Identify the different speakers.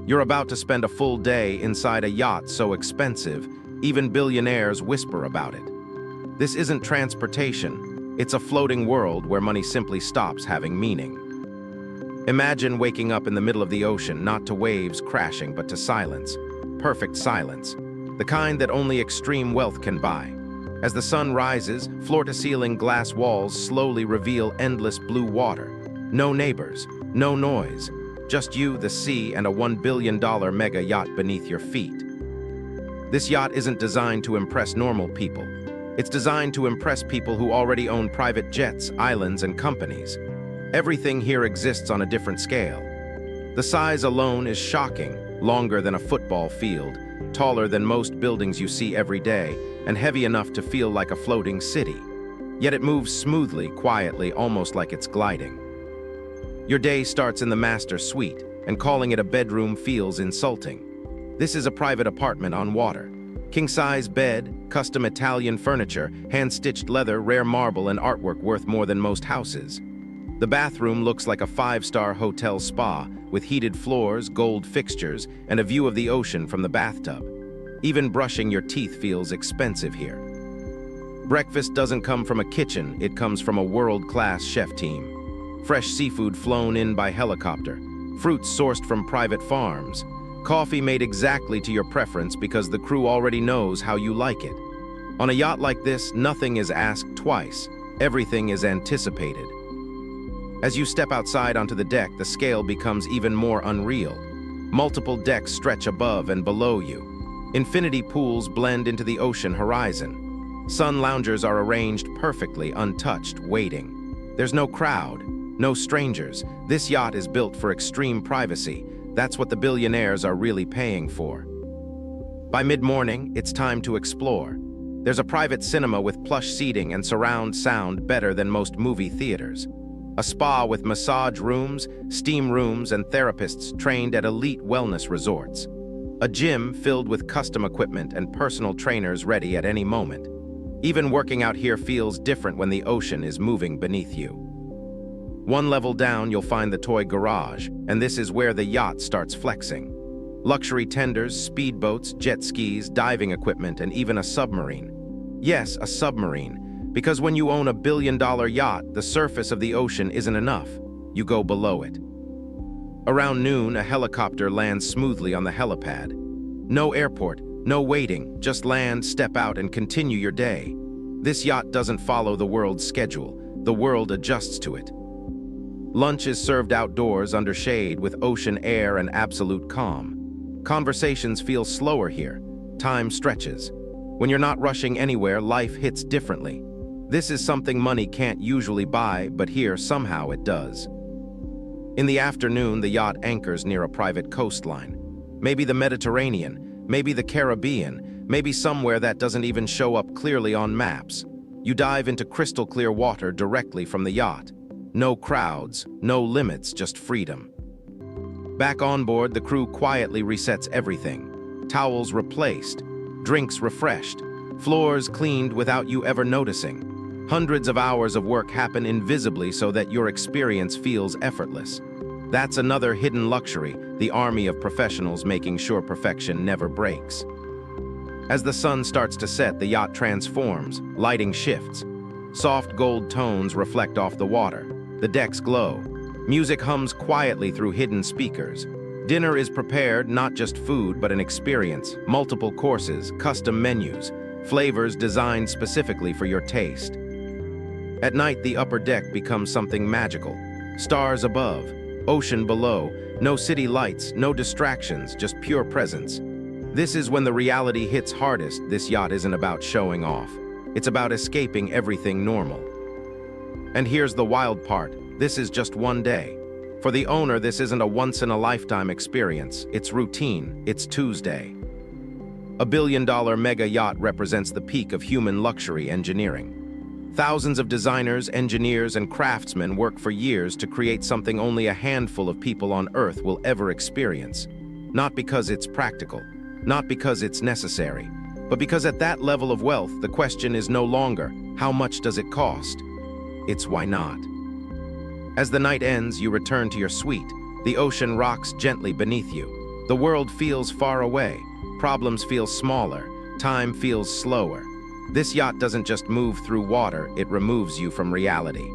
Speaker 1: You're about to spend a full day inside a yacht so expensive, even billionaires whisper about it. This isn't transportation. It's a floating world where money simply stops having meaning. Imagine waking up in the middle of the ocean, not to waves crashing, but to silence. Perfect silence. The kind that only extreme wealth can buy. As the sun rises, floor-to-ceiling glass walls slowly reveal endless blue water. No neighbors, no noise. Just you, the sea, and a $1 billion mega yacht beneath your feet. This yacht isn't designed to impress normal people. It's designed to impress people who already own private jets, islands, and companies. Everything here exists on a different scale. The size alone is shocking, longer than a football field, taller than most buildings you see every day, and heavy enough to feel like a floating city. Yet it moves smoothly, quietly, almost like it's gliding. Your day starts in the master suite, and calling it a bedroom feels insulting. This is a private apartment on water. King-size bed, custom Italian furniture, hand-stitched leather, rare marble, and artwork worth more than most houses. The bathroom looks like a five-star hotel spa, with heated floors, gold fixtures, and a view of the ocean from the bathtub. Even brushing your teeth feels expensive here. Breakfast doesn't come from a kitchen, it comes from a world-class chef team. Fresh seafood flown in by helicopter, fruits sourced from private farms, coffee made exactly to your preference because the crew already knows how you like it. On a yacht like this, nothing is asked twice. Everything is anticipated. As you step outside onto the deck, the scale becomes even more unreal. Multiple decks stretch above and below you. Infinity pools blend into the ocean horizon. Sun loungers are arranged perfectly, untouched, waiting. There's no crowd, no strangers. This yacht is built for extreme privacy. That's what the billionaires are really paying for. By mid-morning, it's time to explore. There's a private cinema with plush seating and surround sound better than most movie theaters. A spa with massage rooms, steam rooms, and therapists trained at elite wellness resorts. A gym filled with custom equipment and personal trainers ready at any moment. Even working out here feels different when the ocean is moving beneath you. One level down, you'll find the toy garage, and this is where the yacht starts flexing. Luxury tenders, speedboats, jet skis, diving equipment, and even a submarine. Yes, a submarine. Because when you own a billion-dollar yacht, the surface of the ocean isn't enough. You go below it. Around noon, a helicopter lands smoothly on the helipad. No airport, no waiting, just land, step out, and continue your day. This yacht doesn't follow the world's schedule. The world adjusts to it. Lunch is served outdoors under shade with ocean air and absolute calm. Conversations feel slower here. Time stretches. When you're not rushing anywhere, life hits differently. This is something money can't usually buy, but here somehow it does. In the afternoon, the yacht anchors near a private coastline. Maybe the Mediterranean, maybe the Caribbean, maybe somewhere that doesn't even show up clearly on maps. You dive into crystal clear water directly from the yacht. No crowds, no limits, just freedom. Back on board, the crew quietly resets everything. Towels replaced, drinks refreshed, floors cleaned without you ever noticing. Hundreds of hours of work happen invisibly so that your experience feels effortless. That's another hidden luxury, the army of professionals making sure perfection never breaks. As the sun starts to set, the yacht transforms, lighting shifts. Soft gold tones reflect off the water. The decks glow. Music hums quietly through hidden speakers. Dinner is prepared, not just food, but an experience. Multiple courses, custom menus, flavors designed specifically for your taste. At night, the upper deck becomes something magical. Stars above, ocean below, no city lights, no distractions, just pure presence. This is when the reality hits hardest. This yacht isn't about showing off. It's about escaping everything normal. And here's the wild part. This is just one day. For the owner, this isn't a once-in-a-lifetime experience. It's routine. It's Tuesday. A billion-dollar mega yacht represents the peak of human luxury engineering. Thousands of designers, engineers, and craftsmen work for years to create something only a handful of people on Earth will ever experience. Not because it's practical, not because it's necessary, but because at that level of wealth, the question is no longer, how much does it cost? It's why not? As the night ends, you return to your suite. The ocean rocks gently beneath you. The world feels far away, problems feel smaller, time feels slower. This yacht doesn't just move through water, it removes you from reality.